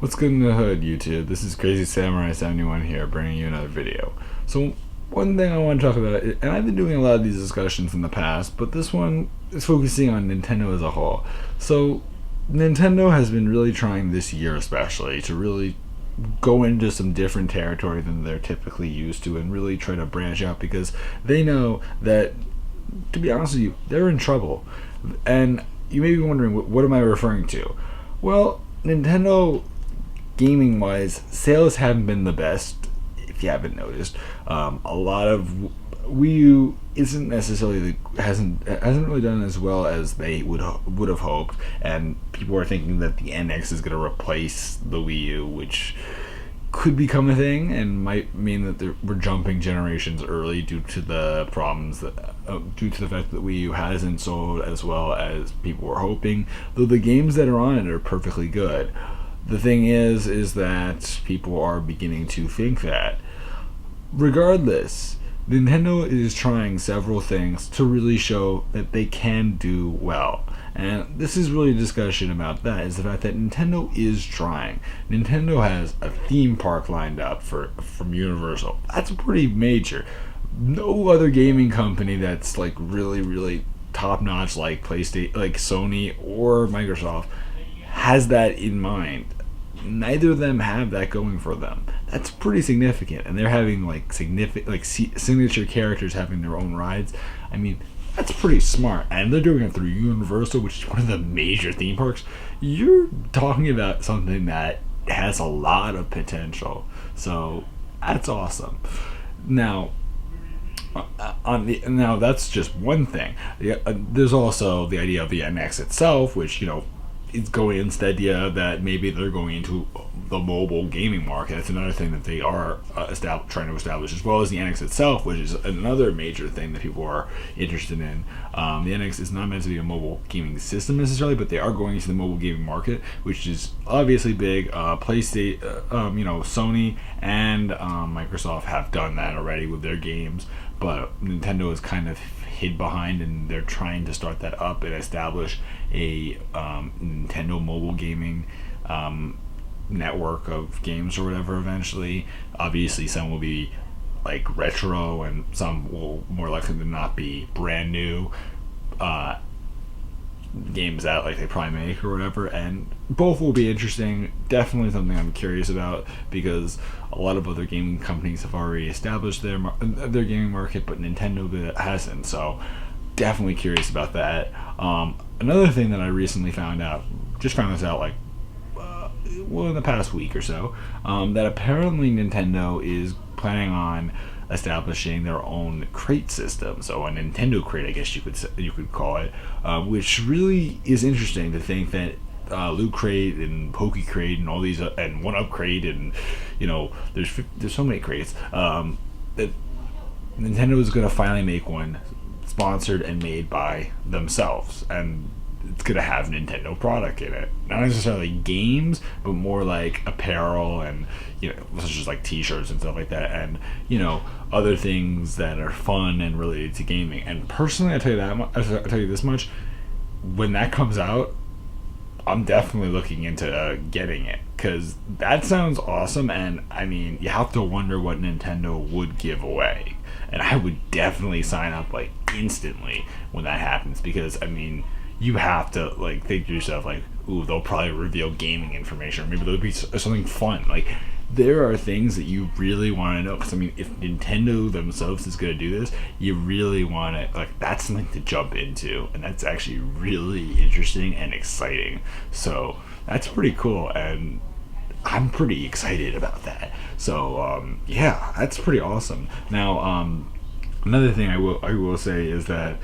What's good in the hood, YouTube? This is Crazy Samurai 71 here, bringing you another video. So, one thing I want to talk about, and I've been doing a lot of these discussions in the past, but this one is focusing on Nintendo as a whole. So, Nintendo has been really trying this year especially to really go into some different territory than they're typically used to and really try to branch out because they know that, to be honest with you, they're in trouble. And you may be wondering, what am I referring to? Well, Nintendo gaming wise, sales haven't been the best. If you haven't noticed, a lot of Wii U isn't necessarily hasn't really done as well as they would have hoped, and people are thinking that the NX is going to replace the Wii U, which could become a thing and might mean that we're jumping generations early due to the problems that due to the fact that Wii U hasn't sold as well as people were hoping. Though the games that are on it are perfectly good. The thing is that people are beginning to think that. Regardless, Nintendo is trying several things to really show that they can do well. And this is really a discussion about that, is the fact that Nintendo is trying. Nintendo has a theme park lined up from Universal. That's pretty major. No other gaming company that's like really top notch like PlayStation, like Sony or Microsoft, has that in mind. Neither of them have that going for them. That's pretty significant, and they're having like signature characters having their own rides. I mean, that's pretty smart, and they're doing it through Universal, which is one of the major theme parks. You're talking about something that has a lot of potential, so that's awesome. Now, now that's just one thing. There's also the idea of the NX itself, which is going into the idea that maybe they're going into the mobile gaming market. That's another thing that they are trying to establish, as well as the NX itself, which is another major thing that people are interested in. The NX is not meant to be a mobile gaming system necessarily, but they are going into the mobile gaming market, which is obviously big. PlayStation, Sony and Microsoft have done that already with their games, but Nintendo is kind of hid behind, and they're trying to start that up and establish a Nintendo mobile gaming network of games or whatever eventually. Obviously some will be like retro and some will more likely than not be brand new games that like they probably make or whatever, and both will be interesting. Definitely something I'm curious about, because a lot of other gaming companies have already established their gaming market, but Nintendo hasn't, so definitely curious about that. Another thing that I recently found this out like in the past week or so, that apparently Nintendo is planning on establishing their own crate system, so a Nintendo crate, I guess you could call it, which really is interesting to think that Loot Crate and Poke Crate and all these and One Up Crate, and there's so many crates that Nintendo is going to finally make one sponsored and made by themselves, and it's going to have Nintendo product in it. Not necessarily games, but more like apparel and, such as like t-shirts and stuff like that, and, other things that are fun and related to gaming. And personally, I'll tell you this much, when that comes out, I'm definitely looking into getting it, because that sounds awesome. And I mean, you have to wonder what Nintendo would give away, and I would definitely sign up like instantly when that happens, because I mean, you have to like think to yourself like, ooh, they'll probably reveal gaming information, or maybe there'll be something fun. Like, there are things that you really want to know, because I mean, if Nintendo themselves is going to do this, you really want to, like, that's something to jump into, and that's actually really interesting and exciting. So that's pretty cool, and I'm pretty excited about that. So yeah, that's pretty awesome. Now, another thing I will say is that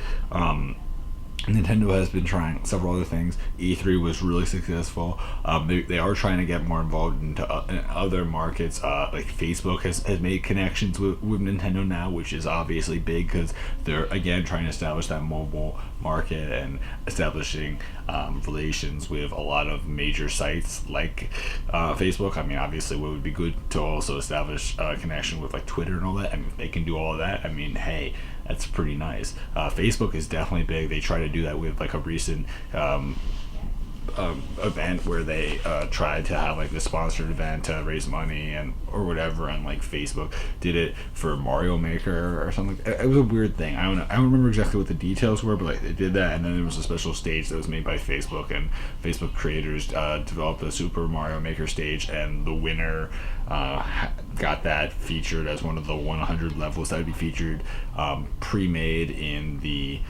Nintendo has been trying several other things. E3 was really successful. They are trying to get more involved into other markets. Like Facebook has made connections with Nintendo now, which is obviously big, because they're again trying to establish that mobile market and establishing relations with a lot of major sites like Facebook. I mean, obviously, what would be good to also establish a connection with like Twitter and all that. I mean, if they can do all of that, I mean, hey, that's pretty nice. Facebook is definitely big. They try to do that with like a recent event where they tried to have like the sponsored event to raise money and or whatever, and like Facebook did it for Mario Maker or something. It was a weird thing. I don't remember exactly what the details were, but like they did that, and then there was a special stage that was made by Facebook, and Facebook creators developed a Super Mario Maker stage, and the winner got that featured as one of the 100 levels that would be featured pre-made in the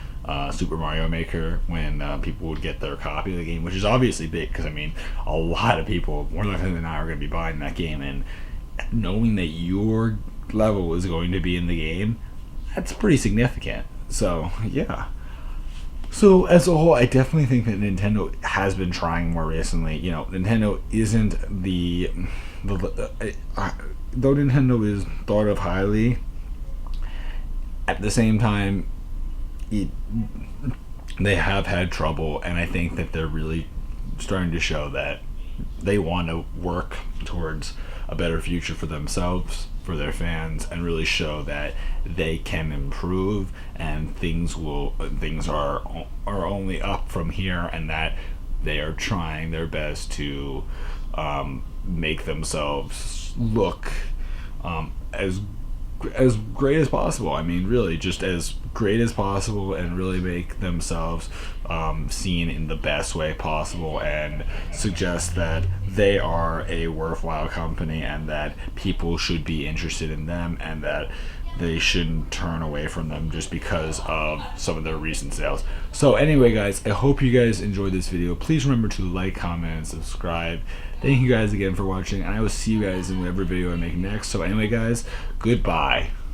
Super Mario Maker when people would get their copy of the game, which is obviously big because I mean a lot of people, more likely than not, are going to be buying that game, and knowing that your level is going to be in the game, that's pretty significant. So yeah. So as a whole, I definitely think that Nintendo has been trying more recently. You know, Nintendo isn't though Nintendo is thought of highly. At the same time, they have had trouble, and I think that they're really starting to show that they want to work towards a better future for themselves, for their fans, and really show that they can improve, and things are only up from here, and that they are trying their best to make themselves look as great as possible. I mean, really, just as great as possible, and really make themselves seen in the best way possible, and suggest that they are a worthwhile company, and that people should be interested in them, and that they shouldn't turn away from them just because of some of their recent sales. So anyway, guys, I hope you guys enjoyed this video. Please remember to like, comment, and subscribe. Thank you guys again for watching, and I will see you guys in whatever video I make next. So anyway, guys, goodbye.